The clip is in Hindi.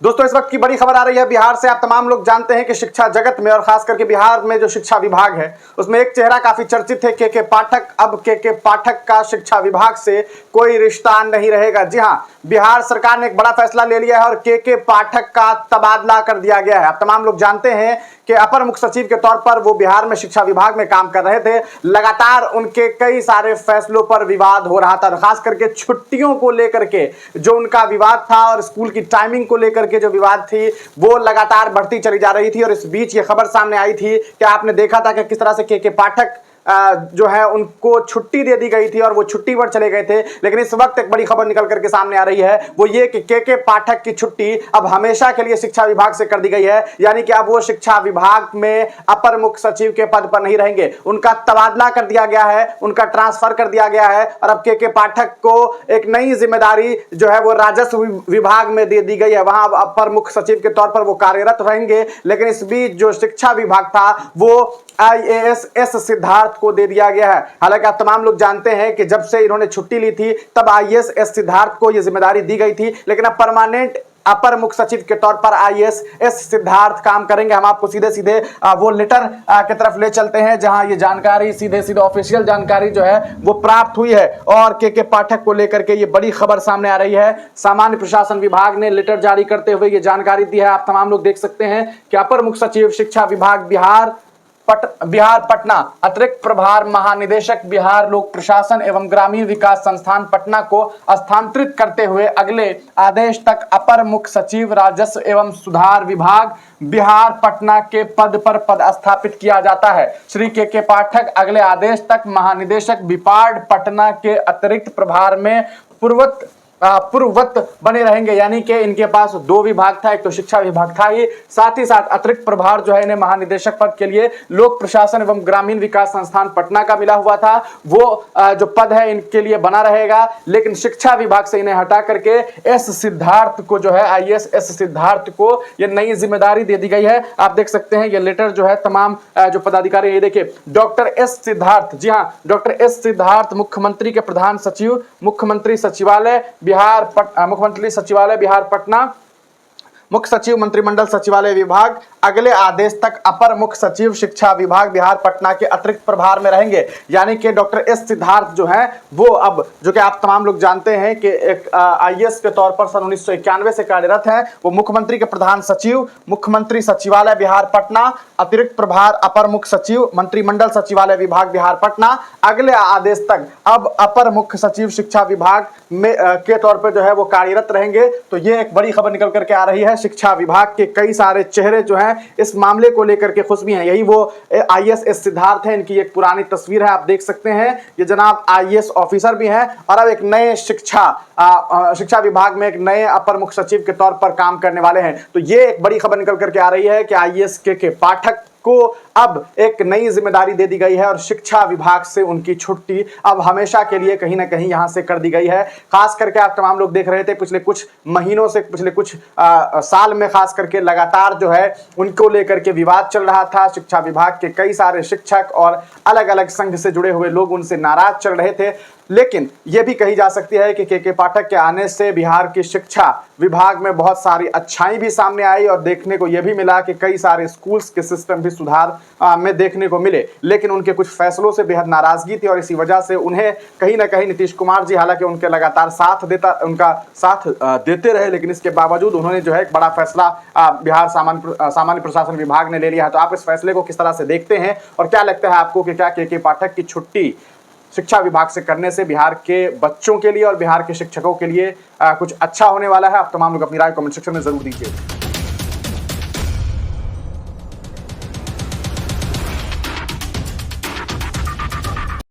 दोस्तों इस वक्त की बड़ी खबर आ रही है बिहार से। आप तमाम लोग जानते हैं कि शिक्षा जगत में और खास करके बिहार में जो शिक्षा विभाग है उसमें एक चेहरा काफी चर्चित है, के पाठक। अब के पाठक का शिक्षा विभाग से कोई रिश्ता नहीं रहेगा। जी हां, बिहार सरकार ने एक बड़ा फैसला ले लिया है और के पाठक का तबादला कर दिया गया है। आप तमाम लोग जानते हैं कि अपर मुख्य सचिव के तौर पर वो बिहार में शिक्षा विभाग में काम कर रहे थे। लगातार उनके कई सारे फैसलों पर विवाद हो रहा था, खास करके छुट्टियों को लेकर के जो उनका विवाद था और स्कूल की टाइमिंग को लेकर के जो विवाद थी वो लगातार बढ़ती चली जा रही थी। और इस बीच ये खबर सामने आई थी कि आपने देखा था कि किस तरह से के पाठक जो है उनको छुट्टी दे दी गई थी और वो छुट्टी पर चले गए थे। लेकिन इस वक्त एक बड़ी खबर निकल करके सामने आ रही है, वो ये कि के पाठक की छुट्टी अब हमेशा के लिए शिक्षा विभाग से कर दी गई है। यानी कि अब वो शिक्षा विभाग में अपर मुख्य सचिव के पद पर नहीं रहेंगे, उनका तबादला कर दिया गया है, उनका ट्रांसफर कर दिया गया है। और अब के पाठक को एक नई जिम्मेदारी जो है वो राजस्व विभाग में दे दी गई है, वहां अपर मुख्य सचिव के तौर पर वो कार्यरत रहेंगे। लेकिन इस बीच जो शिक्षा विभाग था वो IAS एस सिद्धार्थ को दे दिया गया है। हालांकि आप तमाम लोग जानते हैं कि जब से इन्होंने छुट्टी ली थी तब IAS एस सिद्धार्थ को यह जिम्मेदारी दी गई थी, लेकिन अब परमानेंट अपर मुख्य सचिव के तौर पर IAS एस सिद्धार्थ काम करेंगे। हम आपको सीधे सीधे वो लेटर की तरफ ले चलते हैं जहां ये जानकारी सीधे सीधे ऑफिशियल जानकारी जो है वो प्राप्त हुई है। और के पाठक को लेकर के ये बड़ी खबर सामने आ रही है। सामान्य प्रशासन विभाग ने लेटर जारी करते हुए ये जानकारी दी है। आप तमाम लोग देख सकते हैं कि अपर मुख्य सचिव शिक्षा विभाग बिहार पटना, अतिरिक्त प्रभार महानिदेशक बिहार लोक प्रशासन एवं ग्रामीण विकास संस्थान पटना को स्थानांतरित करते हुए अगले आदेश तक अपर मुख्य सचिव राजस्व एवं सुधार विभाग बिहार पटना के पद पर पदस्थापित किया जाता है। श्री के पाठक अगले आदेश तक महानिदेशक बिपाड पटना के अतिरिक्त प्रभार में पूर्ववत बने रहेंगे। यानी कि इनके पास दो विभाग था, एक तो शिक्षा विभाग था ही, साथ ही साथ अतिरिक्त प्रभार जो है इन्हें महानिदेशक पद के लिए लोक प्रशासन एवं ग्रामीण विकास संस्थान पटना का मिला हुआ था, वो जो पद है इनके लिए बना रहेगा। लेकिन शिक्षा विभाग से इन्हें हटा करके एस सिद्धार्थ को जो है IAS एस सिद्धार्थ को ये नई जिम्मेदारी दे दी गई है। आप देख सकते हैं ये लेटर जो है तमाम जो पदाधिकारी, ये देखिए डॉक्टर एस सिद्धार्थ, जी हाँ डॉक्टर एस सिद्धार्थ मुख्यमंत्री के प्रधान सचिव, मुख्यमंत्री सचिवालय बिहार पटना, मुख्य सचिव मंत्रिमंडल सचिवालय विभाग, अगले आदेश तक अपर मुख्य सचिव शिक्षा विभाग बिहार पटना के अतिरिक्त प्रभार में रहेंगे। यानी कि डॉक्टर एस सिद्धार्थ जो हैं वो अब, जो कि आप तमाम लोग जानते हैं कि एक IAS के तौर पर सन 1991 से कार्यरत हैं, वो मुख्यमंत्री के प्रधान सचिव, मुख्यमंत्री सचिवालय बिहार पटना, अतिरिक्त प्रभार अपर मुख्य सचिव मंत्रिमंडल सचिवालय विभाग बिहार पटना, अगले आदेश तक अब अपर मुख्य सचिव शिक्षा विभाग में के तौर पर जो है वो कार्यरत रहेंगे। तो ये एक बड़ी खबर निकल करके आ रही है। शिक्षा विभाग के कई सारे चेहरे जो हैं इस मामले को लेकर के खुश भी हैं। यही वो IAS एस सिद्धार्थ है, इनकी एक पुरानी तस्वीर है, आप देख सकते हैं। ये जनाब IAS ऑफिसर भी हैं और अब एक नए शिक्षा विभाग में एक नए अपर मुख्य सचिव के तौर पर काम करने वाले हैं। तो ये एक बड़ी खबर निकल करके आ रही है कि IAS के पाठक को अब एक नई जिम्मेदारी दे दी गई है और शिक्षा विभाग से उनकी छुट्टी अब हमेशा के लिए कहीं ना कहीं यहां से कर दी गई है। खास करके आप तमाम लोग देख रहे थे पिछले कुछ महीनों से, पिछले कुछ साल में खास करके लगातार जो है उनको लेकर के विवाद चल रहा था। शिक्षा विभाग के कई सारे शिक्षक और अलग अलग संघ से जुड़े हुए लोग उनसे नाराज चल रहे थे। लेकिन यह भी कही जा सकती है कि के पाठक के आने से बिहार की शिक्षा विभाग में बहुत सारी अच्छाई भी सामने आई और देखने को यह भी मिला कि कई सारे स्कूल्स के सिस्टम भी सुधार में देखने को मिले। लेकिन उनके कुछ फैसलों से बेहद नाराजगी थी और इसी वजह से उन्हें कहीं ना कहीं नीतीश कुमार जी हालांकि उनके लगातार उनका साथ देते रहे, लेकिन इसके बावजूद उन्होंने जो है एक बड़ा फैसला बिहार सामान्य प्रशासन विभाग ने ले लिया है। तो आप इस फैसले को किस तरह से देखते हैं और क्या लगता है आपको कि क्या के पाठक की छुट्टी शिक्षा विभाग से करने से बिहार के बच्चों के लिए और बिहार के शिक्षकों के लिए कुछ अच्छा होने वाला है? आप तमाम लोग अपनी राय कमेंट सेक्शन में जरूर दीजिए।